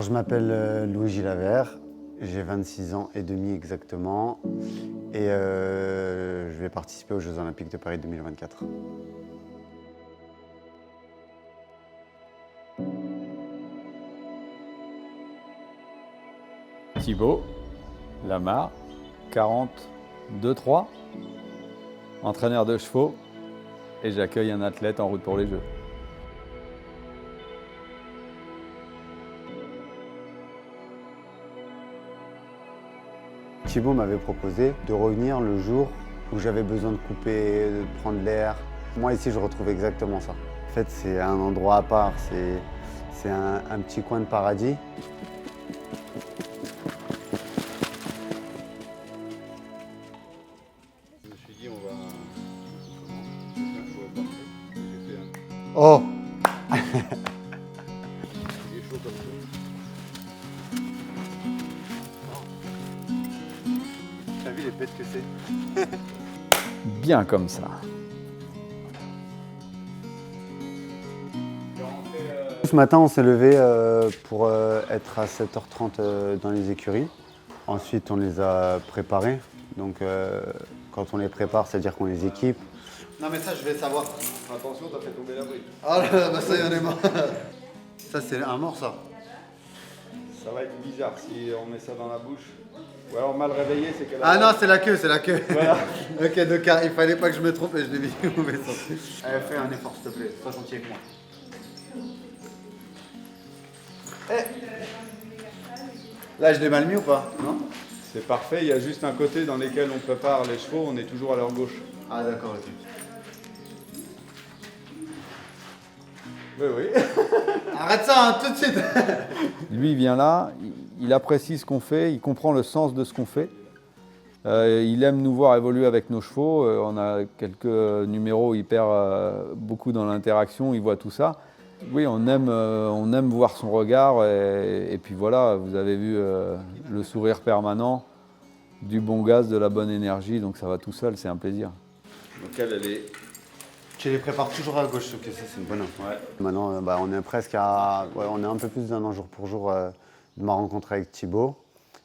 je m'appelle Louis Gilavert, j'ai 26 ans et demi exactement et je vais participer aux Jeux Olympiques de Paris 2024. Thibaut Lamar, 42-3, entraîneur de chevaux, et j'accueille un athlète en route pour les Jeux. Thibaut m'avait proposé de revenir le jour où j'avais besoin de couper, de prendre l'air. Moi ici je retrouve exactement ça. En fait c'est un endroit à part, c'est un petit coin de paradis. Je me suis dit, on va. J'ai fait un. Oh Il est chaud comme ça. T'as vu les bêtes que c'est? Bien comme ça. Ce matin on s'est levé pour être à 7h30 dans les écuries. Ensuite on les a préparés. Donc quand on les prépare, c'est-à-dire qu'on les équipe. Non, mais ça, je vais savoir. Attention, t'as fait tomber la brique. Ah là là, bah ça y en est marre. Ça c'est un mort ça. Ça va être bizarre si on met ça dans la bouche. Ou alors mal réveillé, c'est qu'elle a. Ah non, c'est la queue, c'est la queue. Voilà. Ok, donc il fallait pas que je me trompe et je l'ai mis au mauvais sens. Allez, fais un effort s'il te plaît, sois gentil avec moi. Là, je l'ai mal mis ou pas? Non? C'est parfait, il y a juste un côté dans lequel on prépare les chevaux, on est toujours à leur gauche. Ah d'accord, ok. Oui, oui. Arrête ça, hein, tout de suite. Lui, il vient là, il apprécie ce qu'on fait, il comprend le sens de ce qu'on fait. Il aime nous voir évoluer avec nos chevaux. On a quelques numéros, il perd beaucoup dans l'interaction, il voit tout ça. Oui, on aime voir son regard et puis voilà, vous avez vu le sourire permanent, du bon gaz, de la bonne énergie, donc ça va tout seul, c'est un plaisir. Donc elle est. Tu les prépares toujours à gauche, ok, ça c'est une bonne info. Ouais. Maintenant, on est presque à... Ouais, on est un peu plus d'un an jour pour jour de ma rencontre avec Thibaut.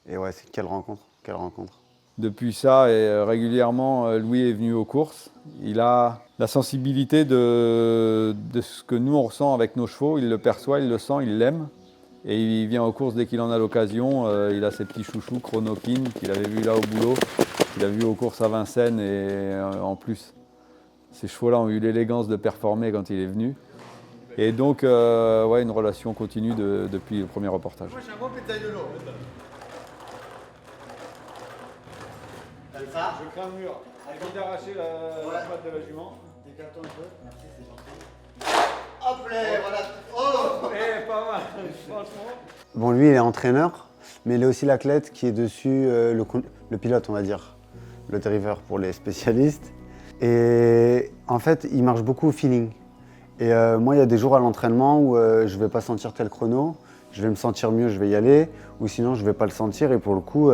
Et ouais, c'est quelle rencontre, quelle rencontre. Depuis ça, et régulièrement, Louis est venu aux courses. Il a la sensibilité de ce que nous on ressent avec nos chevaux. Il le perçoit, il le sent, il l'aime. Et il vient aux courses dès qu'il en a l'occasion. Il a ses petits chouchous, Chronopine, qu'il avait vu là au boulot. Il a vu aux courses à Vincennes et en plus, ces chevaux-là ont eu l'élégance de performer quand il est venu. Et donc, ouais, une relation continue depuis le premier reportage. Moi j'ai un bon pétail de l'eau. Comme ça. Je crains le mur. Elle vient d'arracher la patte de la jument. Décale-toi un peu, merci, c'est gentil. Hop là, voilà. Oh Eh, pas mal, franchement. Bon, lui, il est entraîneur, mais il est aussi l'athlète qui est dessus, le pilote, on va dire. Le driver pour les spécialistes. Et en fait, il marche beaucoup au feeling. Et moi, il y a des jours à l'entraînement où je ne vais pas sentir tel chrono, je vais me sentir mieux, je vais y aller, ou sinon je ne vais pas le sentir et pour le coup,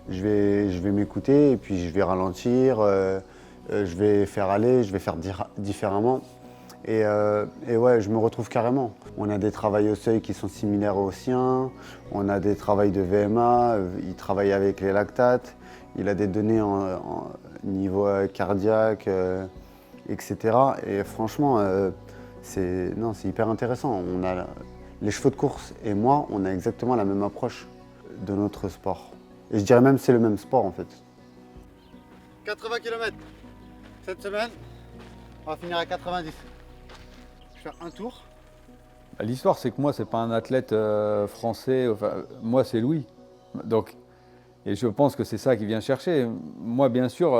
je vais m'écouter et puis je vais ralentir, je vais faire aller, je vais faire différemment. Et ouais, je me retrouve carrément. On a des travails au seuil qui sont similaires aux siens, on a des travails de VMA, il travaille avec les lactates, il a des données en niveau cardiaque, etc. Et franchement, c'est hyper intéressant. On a les chevaux de course et moi, on a exactement la même approche de notre sport. Et je dirais même que c'est le même sport en fait. 80 km. Cette semaine, on va finir à 90. Je vais faire un tour. L'histoire, c'est que moi, c'est pas un athlète français. Enfin, moi, c'est Louis. Donc, et je pense que c'est ça qu'il vient chercher. Moi, bien sûr,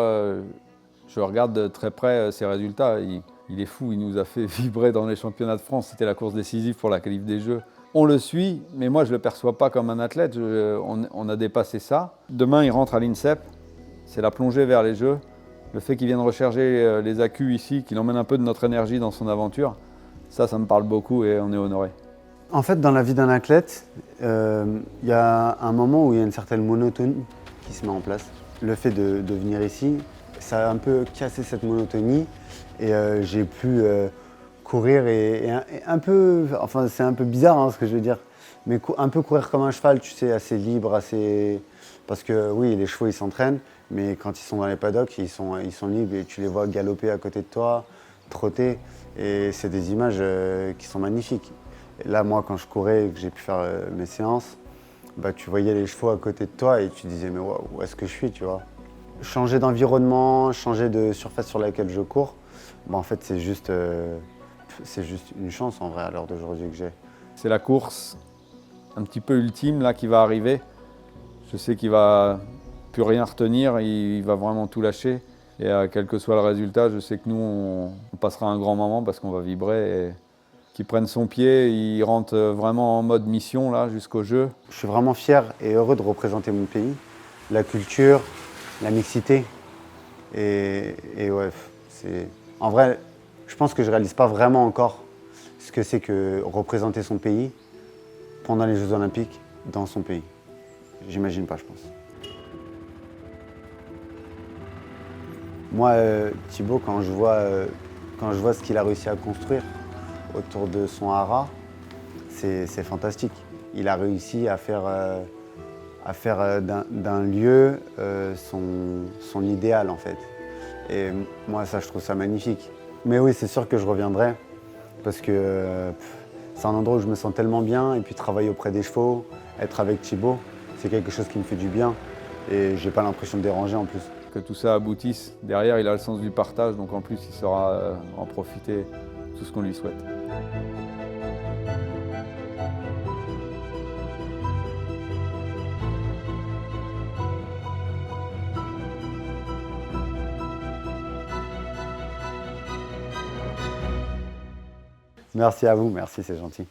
je regarde de très près ses résultats. Il est fou, il nous a fait vibrer dans les championnats de France. C'était la course décisive pour la qualif des Jeux. On le suit, mais moi, je ne le perçois pas comme un athlète. On a dépassé ça. Demain, il rentre à l'INSEP. C'est la plongée vers les Jeux. Le fait qu'il vienne recharger les accus ici, qu'il emmène un peu de notre énergie dans son aventure, ça me parle beaucoup et on est honoré. En fait, dans la vie d'un athlète, il y a un moment où il y a une certaine monotonie qui se met en place. Le fait de venir ici, ça a un peu cassé cette monotonie et j'ai pu courir et un peu, enfin c'est un peu bizarre hein, ce que je veux dire, Mais un peu courir comme un cheval, tu sais, assez libre, assez... Parce que oui, les chevaux, ils s'entraînent, mais quand ils sont dans les paddocks, ils sont libres et tu les vois galoper à côté de toi, trotter. Et c'est des images qui sont magnifiques. Et là, moi, quand je courais et que j'ai pu faire mes séances, bah, tu voyais les chevaux à côté de toi et tu disais, mais waouh, où est-ce que je suis, tu vois? Changer d'environnement, changer de surface sur laquelle je cours, bah, en fait, c'est juste une chance en vrai à l'heure d'aujourd'hui que j'ai. C'est la course un petit peu ultime là qui va arriver. Je sais qu'il va plus rien retenir, il va vraiment tout lâcher. Et quel que soit le résultat, je sais que nous, on passera un grand moment parce qu'on va vibrer. Et qu'il prenne son pied, il rentre vraiment en mode mission là jusqu'au jeu. Je suis vraiment fier et heureux de représenter mon pays, la culture, la mixité. Et ouais, en vrai, je pense que je réalise pas vraiment encore ce que c'est que représenter son pays pendant les Jeux Olympiques dans son pays. J'imagine pas, je pense. Moi, Thibaut, quand je vois ce qu'il a réussi à construire autour de son hara, c'est fantastique. Il a réussi à faire d'un lieu son idéal, en fait. Et moi, ça, je trouve ça magnifique. Mais oui, c'est sûr que je reviendrai, parce que c'est un endroit où je me sens tellement bien, et puis travailler auprès des chevaux, être avec Thibaut, c'est quelque chose qui me fait du bien, et j'ai pas l'impression de déranger en plus. Que tout ça aboutisse. Derrière, il a le sens du partage, donc en plus, il saura en profiter, tout ce qu'on lui souhaite. Merci à vous, merci, c'est gentil.